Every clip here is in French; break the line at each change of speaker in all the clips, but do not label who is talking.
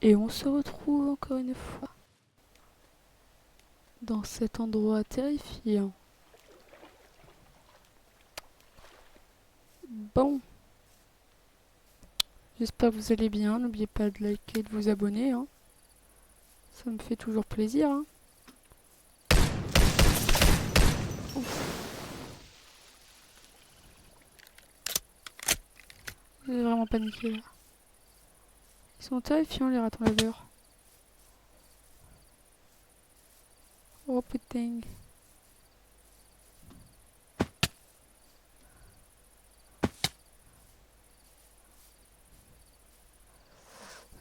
Et on se retrouve encore une fois dans cet endroit terrifiant. Bon, j'espère que vous allez bien. N'oubliez pas de liker et de vous abonner, hein. Ça me fait toujours plaisir, hein. J'ai vraiment paniqué là. Ils sont terrifiants les ratons laveurs. Oh putain.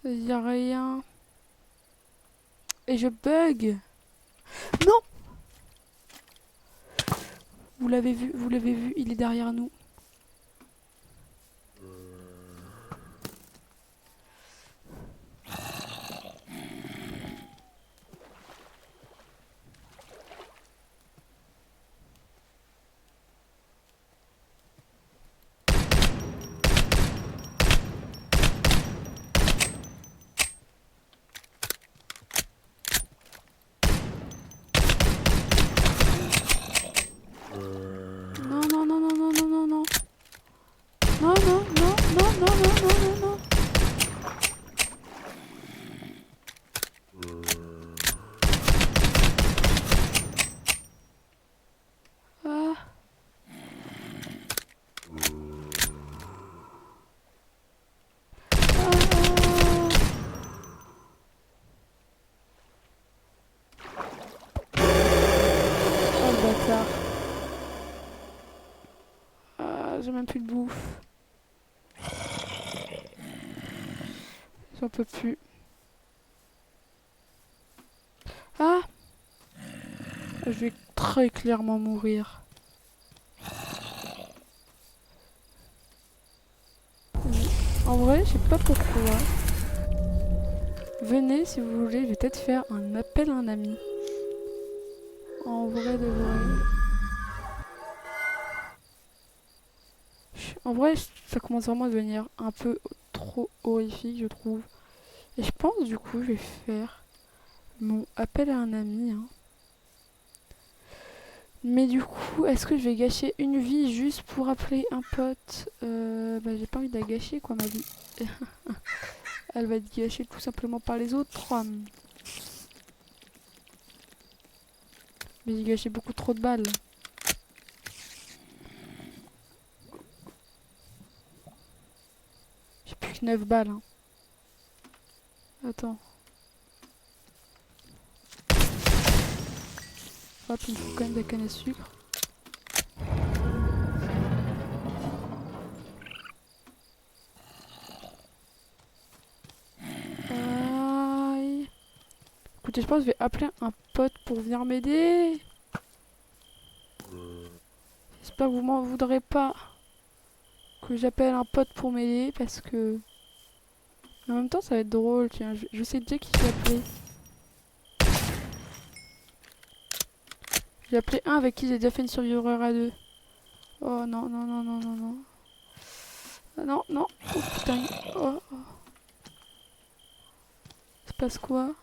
Y a rien. Et je bug. Non. Vous l'avez vu, il est derrière nous. Non, non, non, non, non, non, non, non. Non, non, non, non, non, non, non, non, non. Ah. Ah. Oh le bâtard. Ah, j'ai même plus de bouffe. J'en peux plus. Ah, je vais très clairement mourir. En vrai, je sais pas pourquoi. Venez si vous voulez, je vais peut-être faire un appel à un ami. En vrai de vrai. En vrai, ça commence vraiment à devenir un peu trop horrifique, je trouve. Et je pense du coup, je vais faire mon appel à un ami, hein. Mais du coup, est-ce que je vais gâcher une vie juste pour appeler un pote? Bah j'ai pas envie de la gâcher quoi ma vie. Elle va être gâchée tout simplement par les autres. Mais j'ai gâché beaucoup trop de balles. J'ai plus que 9 balles, hein. Attends. Hop, il me faut quand même de la canne à sucre. Aïe. Écoutez, je pense que je vais appeler un pote pour venir m'aider. J'espère que vous m'en voudrez pas que j'appelle un pote pour m'aider parce que... En même temps, ça va être drôle. Tiens, je sais déjà qui j'ai appelé. J'ai appelé un avec qui j'ai déjà fait une survivor à deux. Oh non, non, non, non, non, non. Ah, non, non. Oh putain. Oh, oh. Il se passe quoi?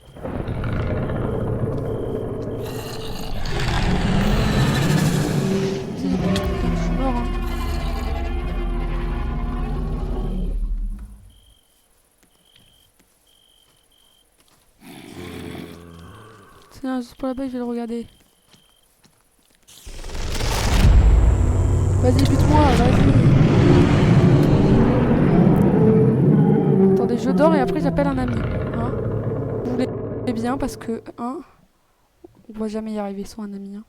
Putain, je suis mort, hein. Tiens, juste pour la blague, je vais le regarder. Vas-y, bute-moi, vas-y. Attendez, je dors et après j'appelle un ami. Hein, vous voulez bien parce que, hein, on va jamais y arriver sans un ami, hein.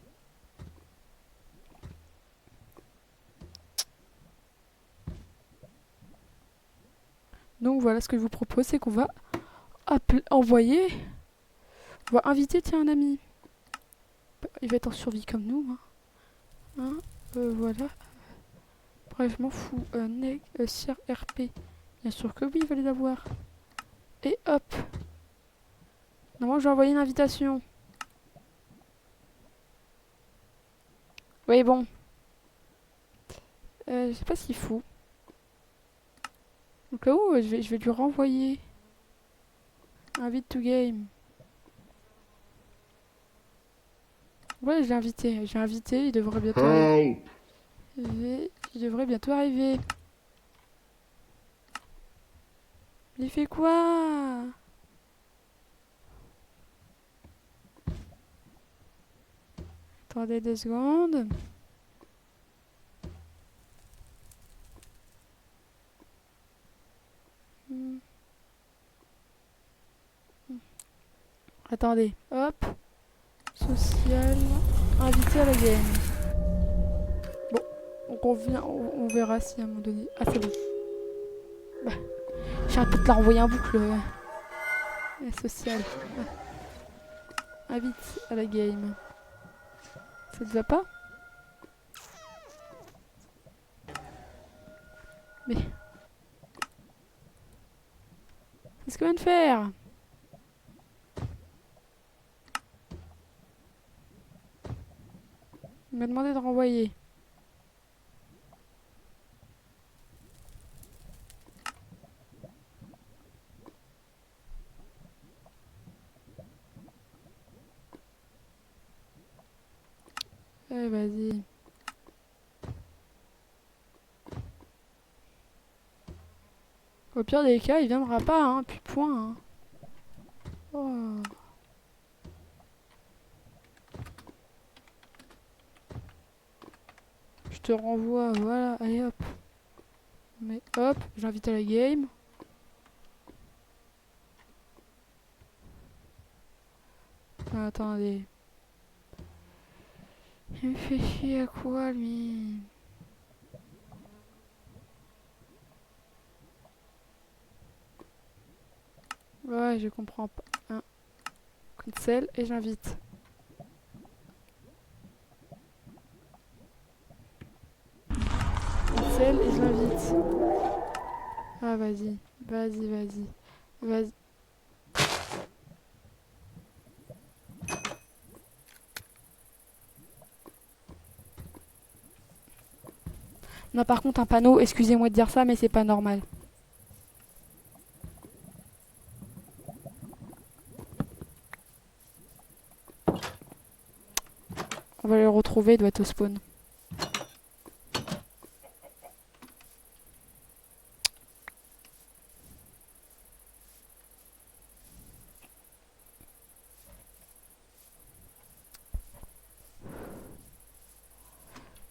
Donc voilà, ce que je vous propose, c'est qu'on va envoyer... On va inviter, tiens, un ami. Il va être en survie comme nous, hein. Hein, voilà. Bref, je m'en fous. Sir RP. Bien sûr que oui, il va les avoir. Et hop. Normalement, je vais envoyer une invitation. Oui, bon. Je sais pas s'il faut. Donc là où je vais lui renvoyer. Invite to game. Ouais, j'ai invité. J'ai invité, il devrait bientôt arriver. Il devrait bientôt arriver. Il fait quoi? Attendez 2 secondes. Attendez, hop. Social. Invité à la game. Bon, on revient, on verra si à un moment donné. Ah, c'est bon. Bah, j'arrête pas de la renvoyer en boucle. Social. Invite à la game. Ça te va pas? Mais. C'est ce qu'on vient de faire. Il m'a demandé de renvoyer. Eh, vas-y. Au pire des cas, il viendra pas, hein, puis point. Hein. Oh. Je te renvoie, voilà, allez hop. Mais hop, j'invite à la game. Ah, attendez. Il me fait chier à quoi, lui? Ouais, je comprends pas. Hein. Cancel et j'invite. Cancel et j'invite. Ah, vas-y. Vas-y, vas-y. Vas-y. Non, par contre, un panneau, excusez-moi de dire ça, mais c'est pas normal. On va le retrouver, il doit être au spawn.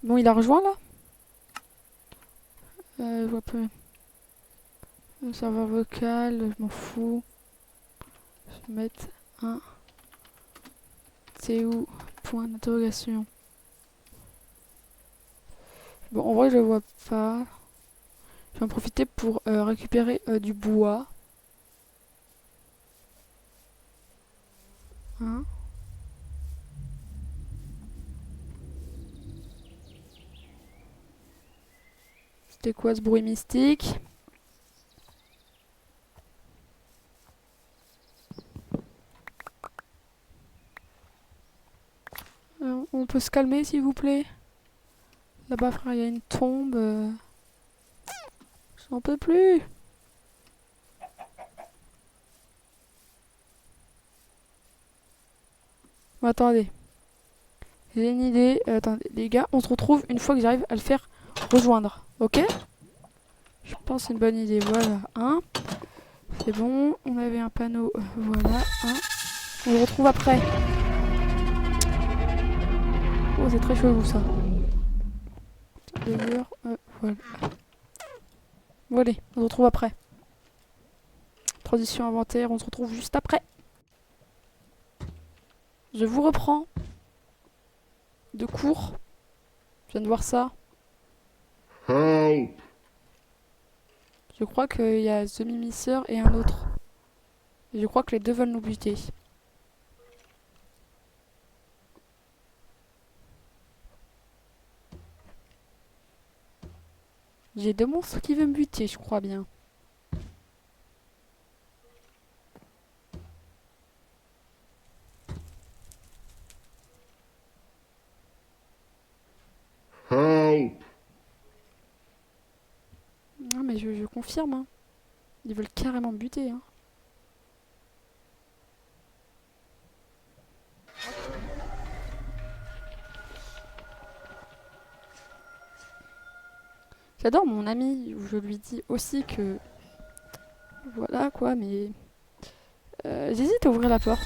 Bon, il a rejoint là? Je vois pas. Le serveur vocal, je m'en fous. Je vais mettre un. C'est où? Point d'interrogation. Bon, en vrai, je le vois pas. Je vais en profiter pour récupérer du bois. Hein? C'était quoi ce bruit mystique? On peut se calmer s'il vous plaît? Là-bas, frère, il y a une tombe. J'en peux plus. Bon, attendez. J'ai une idée. Attendez, les gars, on se retrouve une fois que j'arrive à le faire rejoindre. Ok? Je pense que c'est une bonne idée. Voilà. Hein? C'est bon. On avait un panneau. Voilà. Hein? On le retrouve après. Oh, c'est très chelou ça. D'ailleurs, voilà. Voilà, on se retrouve après. Transition inventaire, on se retrouve juste après. Je vous reprends. De cours. Je viens de voir ça.
Help!
Je crois qu'il y a The Mimisseur et un autre. Et je crois que les deux veulent nous buter. J'ai 2 monstres qui veulent me buter, je crois bien.
Help!
Non mais je confirme. Hein. Ils veulent carrément me buter. Hein. J'adore mon ami, je lui dis aussi que... Voilà quoi, mais... j'hésite à ouvrir la porte.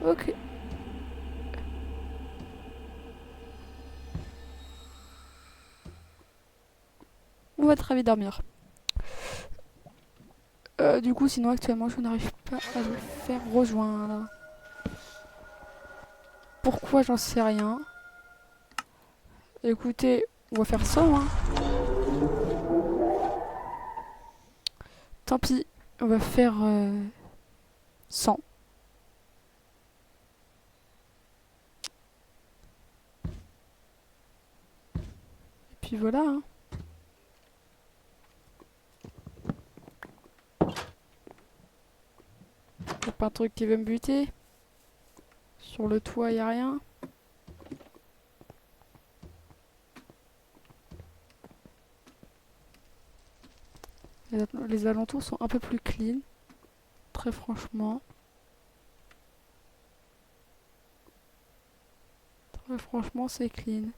Ok. On va très vite dormir. Du coup, sinon actuellement, je n'arrive pas à le faire rejoindre. Pourquoi, j'en sais rien. Écoutez, on va faire ça, hein. Tant pis, on va faire 100. Et puis voilà, hein. Y'a pas un truc qui veut me buter. Sur le toit, y a rien. Les alentours sont un peu plus clean. Très franchement. Très franchement, c'est clean.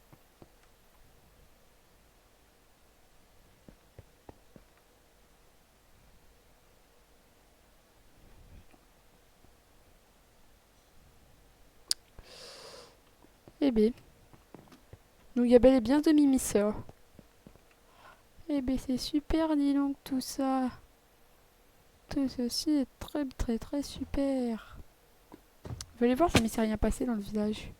Eh bien. Donc, il y a bel et bien demi-misseur. Eh bien, c'est super, dis donc, tout ça. Tout ceci est très, très, très super. Vous allez voir, ça m'est rien passé dans le visage.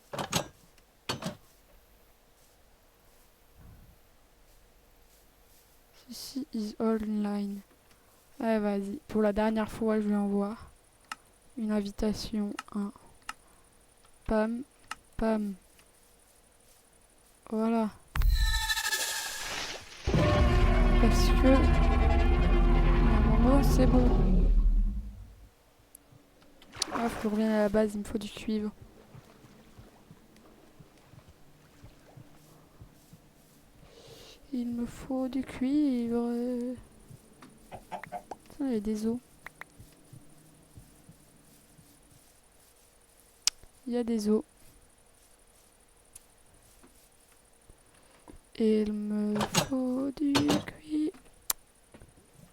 Ceci is online. Allez, vas-y. Pour la dernière fois, je lui envoie une invitation. Pam, pam. Voilà. Parce que... Normalement, c'est bon. Ah, faut que je revienne à la base, il me faut du cuivre. Il me faut du cuivre. Tiens, il y a des os. Il y a des os. Et il me faut du cuivre.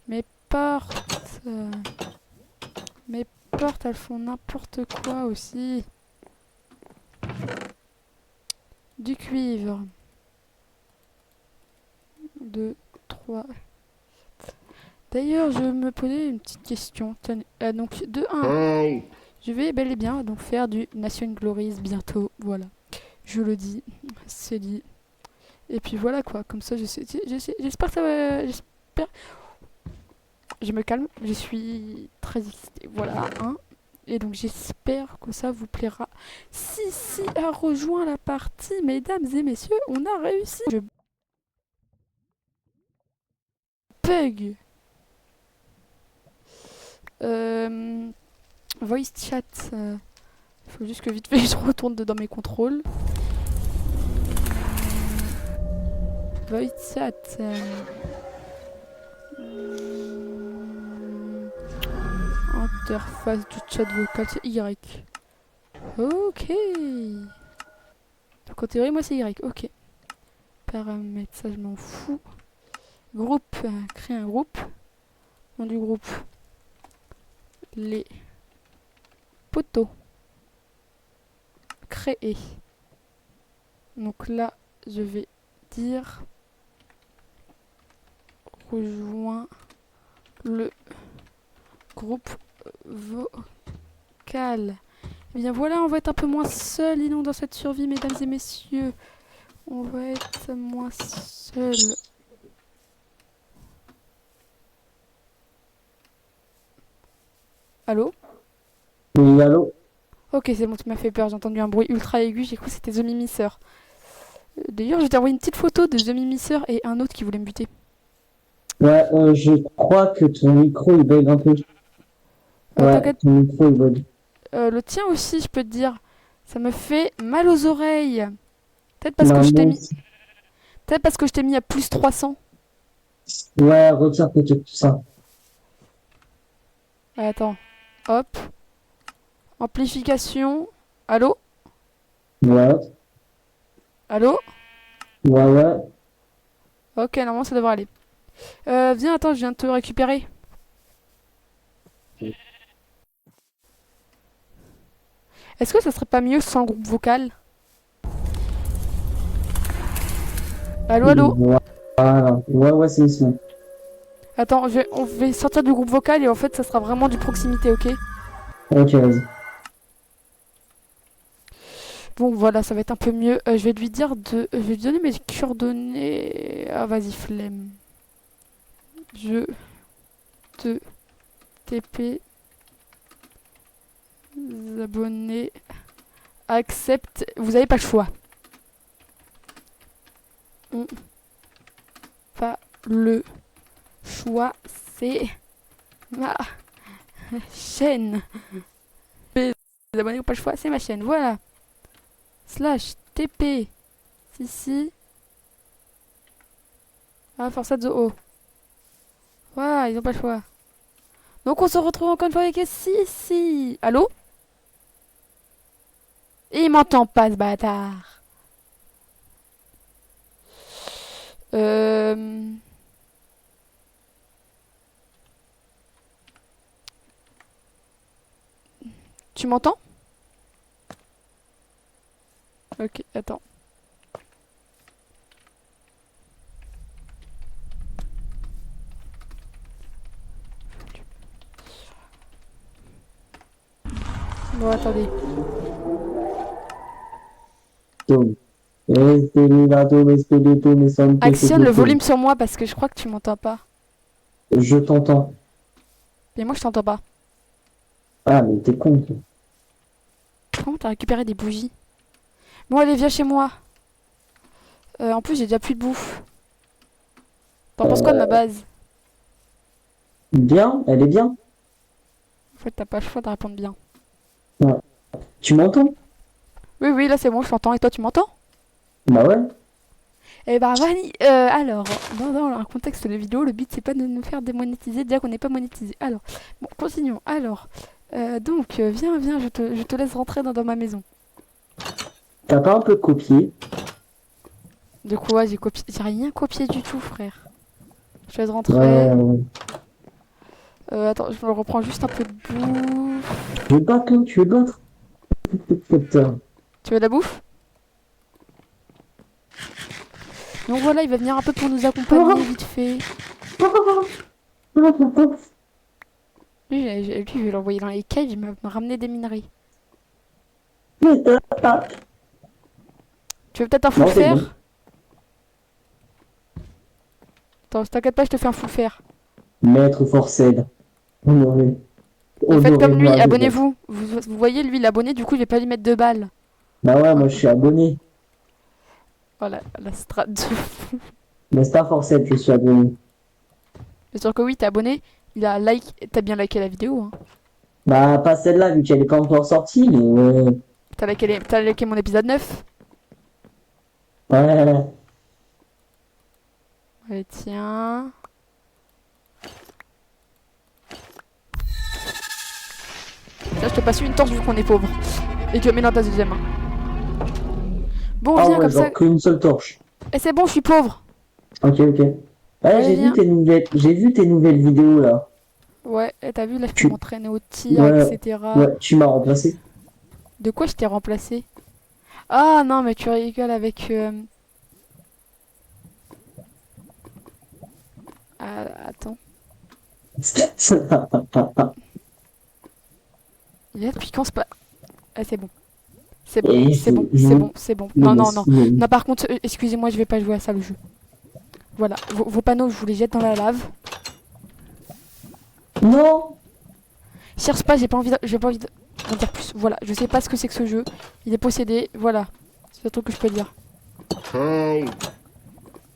Mes portes. Mes portes, elles font n'importe quoi aussi. Du cuivre. 2, 3. D'ailleurs, je me posais une petite question. Donc, de 1.
Help!
Je vais bel et bien donc faire du Nation Glories bientôt. Voilà. Je le dis. C'est dit. Et puis voilà quoi. Comme ça, j'espère que ça va. J'espère. Je me calme. Je suis très excitée. Voilà. Hein. Et donc j'espère que ça vous plaira. Si a rejoint la partie, mesdames et messieurs, on a réussi. Je bug. Voice chat. Faut juste que vite fait je retourne dans mes contrôles. Voice chat. Interface du chat vocal, c'est Y. Ok. Donc en théorie, moi c'est Y. Ok. Paramètres, ça je m'en fous. Groupe, créer un groupe. Nom du groupe. Les poteaux. Créer. Donc là, je vais dire rejoins le groupe vocal. Et bien voilà, on va être un peu moins seul, dis donc, dans cette survie, mesdames et messieurs. On va être moins seul. Allô?
Oui, allô?
Ok, c'est bon, tu m'as fait peur, j'ai entendu un bruit ultra aigu, j'ai cru que c'était The Mimisseur. D'ailleurs, je t'ai envoyé une petite photo de The Mimisseur et un autre qui voulait me buter.
Ouais, je crois que ton micro il bug un peu. Ouais,
T'inquiète,
ton micro il bug.
le tien aussi, je peux te dire. Ça me fait mal aux oreilles. Peut-être parce que
Non,
je t'ai
moi
mis...
aussi.
Peut-être parce que je t'ai mis à plus 300.
Ouais, retire peut-être tout ça.
Attends. Hop. Amplification. Allô?
Ouais,
Allô?
ouais, ouais.
Ok, normalement ça devrait aller. Viens, attends, je viens de te récupérer. Est-ce que ça serait pas mieux sans groupe vocal? Allô, allô?
Voilà. Ouais, c'est ça.
Attends, on va sortir du groupe vocal et en fait ça sera vraiment du proximité, ok?
Ok, vas-y.
Bon, voilà, ça va être un peu mieux. Je vais lui dire de... Je vais lui donner mes coordonnées... Ah, vas-y, flemme. Je te TP abonnés accepte. Vous avez pas le choix. On pas le choix, c'est ma chaîne. Les abonnés n'ont pas le choix, c'est ma chaîne. Voilà. Slash TP. Si. Ah, Forza Zoo. Voilà, ils ont pas le choix. Donc on se retrouve encore une fois avec si. Allô? Et il m'entend pas ce bâtard. Tu m'entends? Ok, attends. Bon, attendez. Actionne le volume sur moi parce que je crois que tu m'entends pas.
Je t'entends.
Mais moi je t'entends pas.
Ah, mais t'es con, toi.
Comment t'as récupéré des bougies? Bon, allez, viens chez moi. En plus, j'ai déjà plus de bouffe. T'en penses quoi de ma base?
Bien, elle est bien.
En fait, t'as pas le choix de répondre bien.
Ouais. Tu m'entends?
Oui, là c'est bon, je t'entends. Et toi, tu m'entends?
Bah ouais.
Eh bah, Vani, alors, dans un contexte de vidéo, le but c'est pas de nous faire démonétiser, déjà qu'on n'est pas monétisé. Alors, bon, continuons. Alors, viens, je te laisse rentrer dans ma maison.
T'as pas un peu copié?
De quoi? J'ai rien copié du tout, frère. Je te laisse rentrer.
Ouais.
Attends, je me reprends juste un peu de bouffe.
Tu veux battre, là? Tu veux battre? Putain.
Tu veux de la bouffe? Donc voilà, il va venir un peu pour nous accompagner vite fait. Lui, je vais l'envoyer dans les caves, il va me ramener des minerais. Tu veux peut-être un full
Non, c'est
fer?
bon.
Attends, t'inquiète pas, je te fais un full fer.
Maître Forced. Honoré.
Faites comme lui,
Honoré.
abonnez-vous. Vous voyez, lui, il est abonné, du coup, je vais pas lui mettre de balles.
Bah ouais, moi je suis abonné.
Voilà, la strat de fou.
Mais c'est pas Forced, je suis abonné.
Bien sûr que oui, t'es abonné. T'as bien liké la vidéo, hein.
Bah pas celle-là, vu qu'elle est pas encore sortie, mais
T'as liké mon épisode 9.
ouais.
Allez, tiens. Là, je te passe une torche vu qu'on est pauvre. Et tu la mets dans ta deuxième main. Bon,
Ah
viens
ouais,
comme
genre
ça.
qu'une seule torche.
Et c'est bon, je suis pauvre.
Ok. Ouais,
Allez,
j'ai
viens.
vu tes nouvelles vidéos là.
Ouais, et t'as vu, là, je peux
Tu...
m'entraîner au tir,
Ouais,
etc.
ouais, tu m'as remplacé.
De quoi je t'ai remplacé? Ah non, mais tu rigoles avec... Ah, attends. Il est depuis quand c'est pas... Ah, c'est bon. C'est bon,
Et
c'est bon,
je-
c'est bon, c'est bon.
Non,
Non,
mais
non, non. Non, par contre, excusez-moi, je vais pas jouer à ça, le jeu. Voilà, vos panneaux, je vous les jette dans la lave.
Non.
Cherche pas, j'ai pas envie d'en dire plus. Voilà, je sais pas ce que c'est que ce jeu. Il est possédé, voilà. C'est le truc que je peux dire.
Help!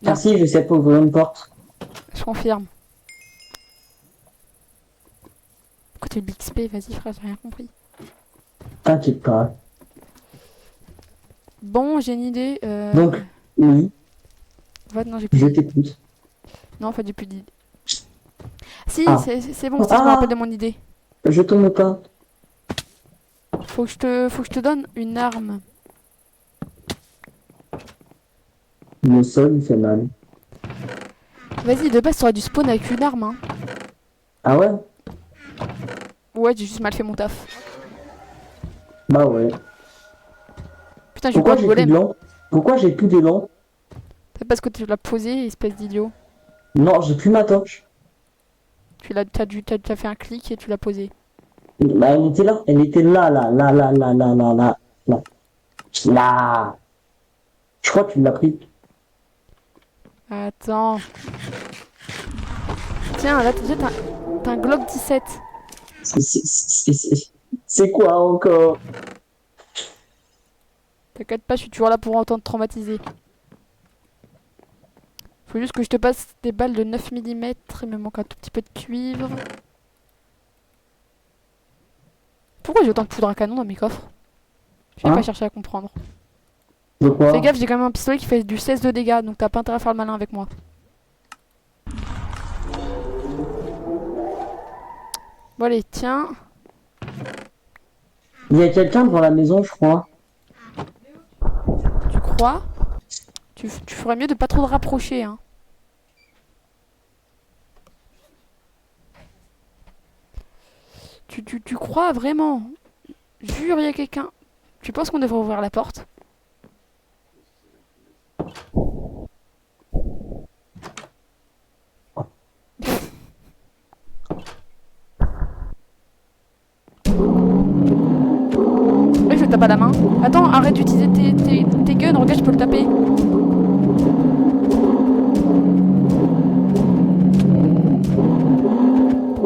Merci, je sais pas ouvrir une porte.
Je confirme. Côté BXP, vas-y frère, j'ai rien compris.
T'inquiète pas.
Bon, j'ai une idée.
Donc, oui,
Non, j'ai plus
je
d'idée.
t'écoute.
Non, en fait, j'ai plus d'idée. Si,
Ah.
c'est bon, si je me rappelle de mon idée.
Je tourne pas.
Faut que je te donne une arme.
Le sol, il fait mal.
Vas-y, de base, t'aurais dû spawn avec une arme, hein.
Ah ouais?
Ouais, j'ai juste mal fait mon taf.
Bah ouais.
Putain, j'ai
Pourquoi
pas de
j'ai plus
golem.
d'élan? Pourquoi j'ai plus d'élan?
C'est parce que tu l'as posé, espèce d'idiot.
Non, j'ai plus ma torche.
T'as fait un clic et tu l'as posé.
Bah, elle était là. Elle était là, là, là, là, là, là, là, là, là. Là. Je crois que tu l'as pris.
Attends. Tiens, là, t'as un Glock 17.
C'est quoi encore?
T'inquiète pas, je suis toujours là pour entendre traumatiser. Faut juste que je te passe des balles de 9 mm. Il me manque un tout petit peu de cuivre. Pourquoi j'ai autant de poudre à canon dans mes coffres? Je vais
Hein?
pas chercher à comprendre.
De quoi?
Fais gaffe, j'ai quand même un pistolet qui fait du 16 de dégâts, donc t'as pas intérêt à faire le malin avec moi. Bon allez, tiens.
Il y a quelqu'un devant la maison, je crois.
Tu crois? Tu ferais mieux de pas trop te rapprocher, hein. Tu crois vraiment? Jure, il y a quelqu'un. Tu penses qu'on devrait ouvrir la porte? Oui, je tape à la main. Attends, arrête d'utiliser tes guns, regarde, je peux le taper.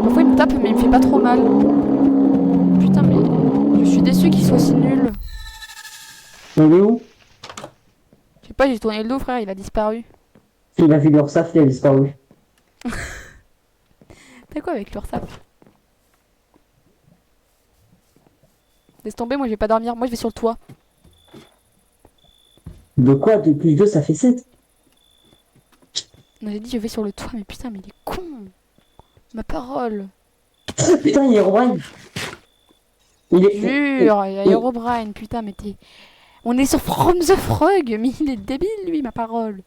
Parfois il me tape, mais il me fait pas trop mal. Putain, mais je suis déçu qu'il soit aussi nul.
Il est où?
Je sais pas, j'ai tourné le dos, frère, il a disparu.
Il a vu l'URSSAF, il a disparu.
T'as quoi avec l'URSSAF? Laisse tomber, moi je vais pas dormir. Moi je vais sur le toit.
De quoi? 2 plus 2, ça fait 7.
Non, j'ai dit je vais sur le toit, mais putain, mais il est con. Ma parole.
Putain, il est Rowan. Il est...
Jure, il y a Herobrine, putain, mais t'es... On est sur From the Frog, mais il est débile, lui, ma parole.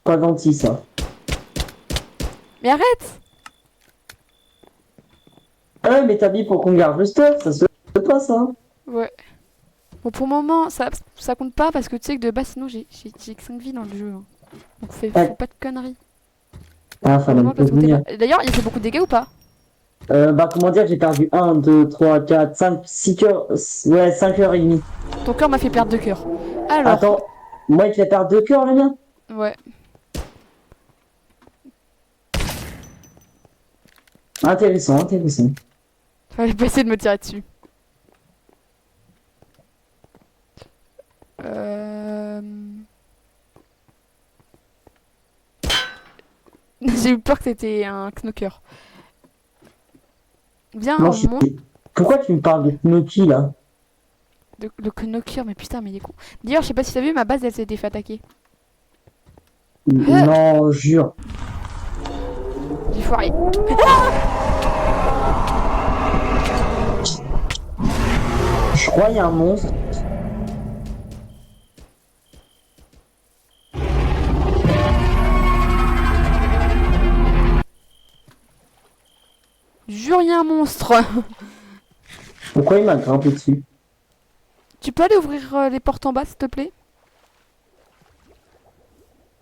Pas gentil, ça.
Mais arrête!
Ah ouais, mais t'as mis pour qu'on garde le stuff, ça se fait pas, ça.
Ouais. Bon, pour le moment, ça compte pas parce que tu sais que de base, sinon j'ai que 5 vies dans le jeu, hein. Donc faut pas de conneries.
Ah, fallait me
Vraiment, parce que
prévenir.
D'ailleurs, il fait beaucoup de dégâts ou pas?
Bah, comment dire, j'ai perdu 1, 2, 3, 4, 5, 6 heures. Ouais, 5 heures et demie.
Ton cœur m'a fait perdre 2 cœurs. Alors,
Attends, moi, il te fait perdre 2 cœurs, le mien?
ouais.
Intéressant, intéressant.
Fallait pas essayer de me tirer dessus. J'ai eu peur que c'était un knocker. Viens,
Non,
on monte.
Pourquoi tu me parles de Knocky, là?
Le knocker, mais putain, mais il est con. D'ailleurs, je sais pas si t'as vu, ma base elle s'était fait attaquer.
Non, jure.
J'ai foiré.
Je crois qu'il y a un monstre.
Jure, il y a un monstre.
Pourquoi il m'a grimpé dessus?
Tu peux aller ouvrir les portes en bas, s'il te plaît?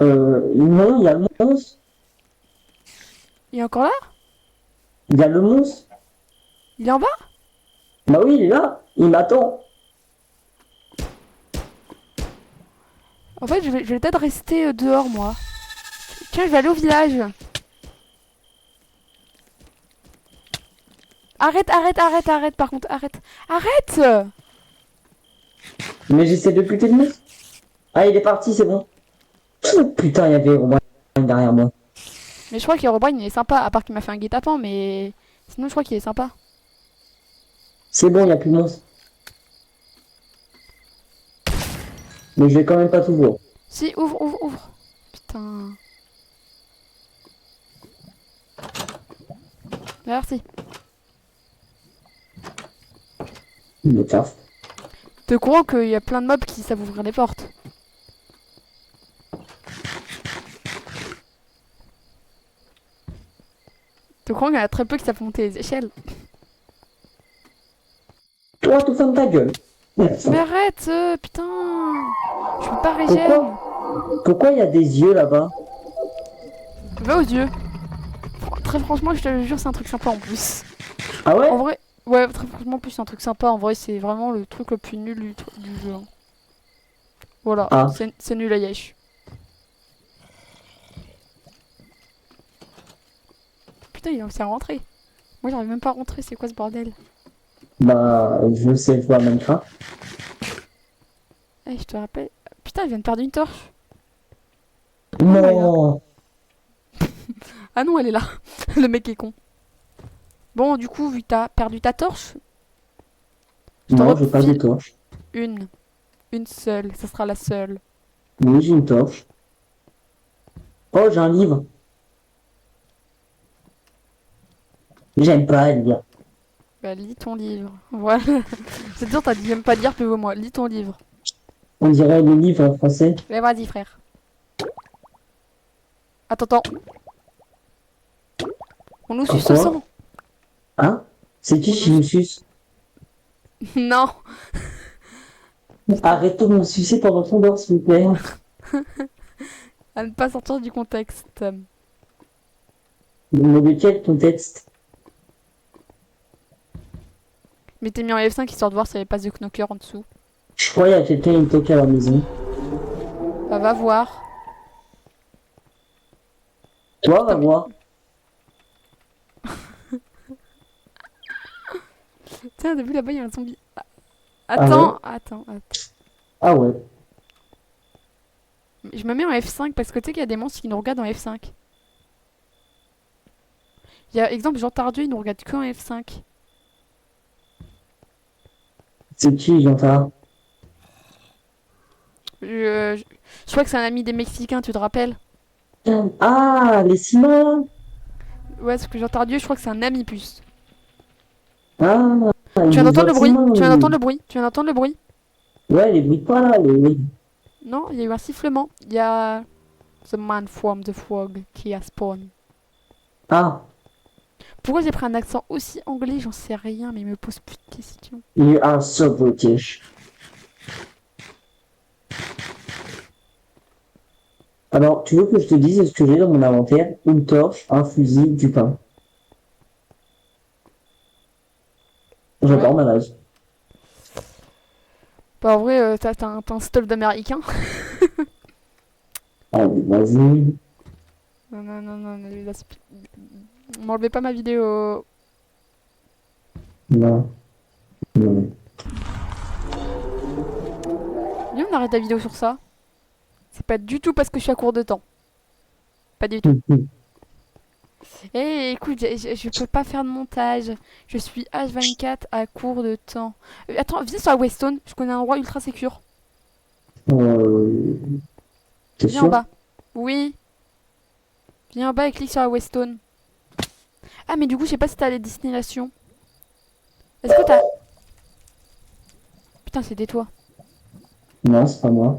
Non, il y a le monstre.
Il est encore là?
Il y a le monstre.
Il est en bas?
Bah oui, il est là. Il m'attend.
En fait, je vais peut-être rester dehors, moi. Tiens, je vais aller au village. Arrête, par contre, arrête. Arrête!
Mais j'essaie de buter le monstre. Ah, il est parti, c'est bon. Putain, il y avait Romain derrière moi.
Mais je crois qu'Herobrine, il est sympa, à part qu'il m'a fait un guet-apens, mais... Sinon, je crois qu'il est sympa.
C'est bon, il n'y a plus de monstre. Mais je vais quand même pas tout voir.
Si, ouvre. Putain. Merci.
Il est taf.
Te crois qu'il y a plein de mobs qui savent ouvrir les portes. Tu crois qu'il y en a très peu qui savent monter les échelles?
Toi, tout ferme ta gueule.
Mais arrête, putain! Je peux pas régène!
Pourquoi il y a des yeux là-bas?
Va aux yeux! Très franchement, je te le jure, c'est un truc sympa en plus.
Ah ouais?
En vrai, ouais, très franchement, en plus, c'est un truc sympa. En vrai, c'est vraiment le truc le plus nul du jeu. Hein. Voilà,
Ah.
c'est nul à Yesh. Putain, il a réussi à rentrer. Moi, j'arrive même pas à rentrer, c'est quoi ce bordel?
Bah, je sais jouer à Minecraft.
Eh, je te rappelle. Putain, il vient de perdre une torche. non,
Non!
Ah non, elle est là. Le mec est con. Bon, du coup, vu que t'as perdu ta torche, je te
Non, j'ai pas de
refile
torche.
une. Une seule, ça sera la seule.
Oui, j'ai une torche. Oh, j'ai un livre. J'aime pas lire.
Bah, lis ton livre. Voilà. C'est dur, t'as dit même pas lire, peu moi. Lis ton livre.
On dirait le livre en français.
Mais vas-y, frère. Attends. On nous suce au
Pourquoi?
sang.
Hein? C'est qui nous suce?
Non.
Arrêtons de me sucer pendant ton dort, s'il vous plaît.
À ne pas sortir du contexte.
Mais de quel contexte?
Mais t'es mis en F5 histoire de voir s'il y avait pas de knocker en dessous.
Je crois qu'il y a quelqu'un qui toque à la maison.
Bah, va voir.
Toi,
Putain,
va
mais-
voir.
Tiens, t'as vu là-bas, il y a un zombie. Attends.
Ah ouais.
Je me mets en F5 parce que tu sais qu'il y a des monstres qui nous regardent en F5. Il y a exemple Jean Tardieu, il nous regarde que en F5.
C'est qui, j'entends?
Je crois que c'est un ami des Mexicains, tu te rappelles?
Ah, les ciments!
Ouais, parce que Jean Tardieu, je crois que c'est un ami plus.
Ah,
Tu viens
les
d'entendre le bruit?
bâtiments,
Tu viens
oui.
d'entendre le bruit? Tu viens d'entendre le bruit?
Ouais, les bruits de pas là, les...
Non, il y a eu un sifflement. Il y a The Man from the Frog qui a spawn.
Ah,
Pourquoi j'ai pris un accent aussi anglais? J'en sais rien, mais il me pose plus de questions.
you are so British. Alors, tu veux que je te dise ce que j'ai dans mon inventaire? Une torche, un fusil, du pain. J'adore ma base.
Bah, en vrai, t'as un stole d'américain.
Allez, vas-y.
Non, là, m'enlevez pas ma vidéo.
Non. Non.
Viens, on arrête la vidéo sur ça. C'est pas du tout parce que je suis à court de temps. Pas du tout. Eh, écoute, je peux pas faire de montage. Je suis H24 à court de temps. Attends, viens sur la Westone. Je connais un endroit ultra sécure.
T'es
Viens en
sûr?
bas. Oui. Viens en bas et clique sur la Westone. Ah, mais du coup, je sais pas si t'as les destinations. Est-ce que t'as... Putain, c'était toi.
Non, c'est pas moi.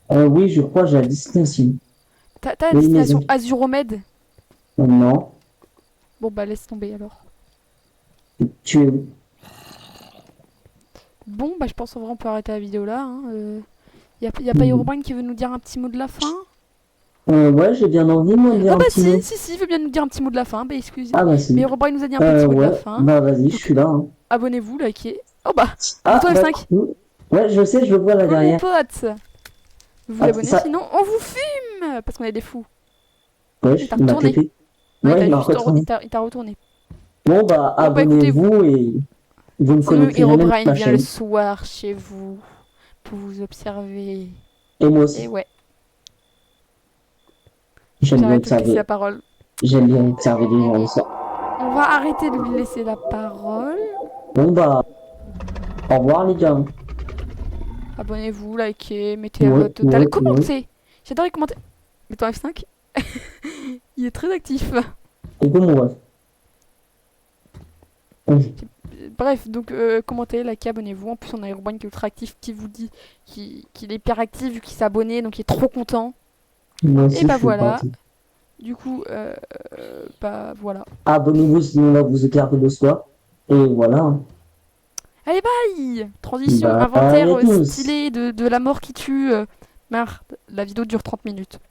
Oui, je crois que j'ai la destination.
T'as la
Oui,
destination
maison.
Azuromède?
Non.
Bon, bah, laisse tomber alors.
Tu es où?
Bon, bah, je pense en vrai, on peut arrêter la vidéo là. Hein. Y a pas Herobrine qui veut nous dire un petit mot de la fin?
Ouais, j'ai bien envie, moi, de dire
Ah
un
bah
petit mot.
si, il veut bien nous dire un petit mot de la fin. Bah excusez.
Ah bah si.
Mais Herobrine nous a dit un petit mot de la
Ouais,
fin.
bah vas-y, je suis là. Hein.
Abonnez-vous, likez. Oh bah,
Ah,
bouton
bah,
F5.
cool. Ouais, je sais, je le vois là
Cool mon
derrière.
pote. Vous
Ah,
abonnez,
ça-
sinon on vous fume. Parce qu'on est des fous.
Ouais,
Il t'a
il m'a
retourné.
TP.
Ouais,
Ouais, il m'a
il
retourné.
t'a retourné.
Bon, bah,
Bon, bah,
abonnez-vous et vous me
Sinon
connecterez même
Herobrine
ma
vient le
chaîne.
soir chez vous pour vous observer.
Et moi
Et
aussi.
ouais,
J'aime bien
j'arrête de lui laisser
observer.
la parole.
J'aime bien observer les gens le soir.
On va arrêter de lui laisser la parole.
Bon, bah, au revoir les gars.
Abonnez-vous, likez, mettez la
Ouais,
vote totale.
ouais.
Commentez. J'adore les commentaires. Mettons F5. Il est très actif.
Coucou mon ref.
Bref, donc commentez, likez, abonnez-vous. En plus, on a Herobrine qui est ultra actif, qui vous dit qu'il est hyper actif vu qu'il s'est abonné, donc il est trop content.
Moi aussi,
Et bah
je suis
voilà.
parti.
Du coup, bah voilà.
Abonnez-vous sinon là vous écartez de soi. Et voilà.
Allez, bye! Transition,
Bye
inventaire
à tous.
stylé de la mort qui tue. Merde, la vidéo dure 30 minutes.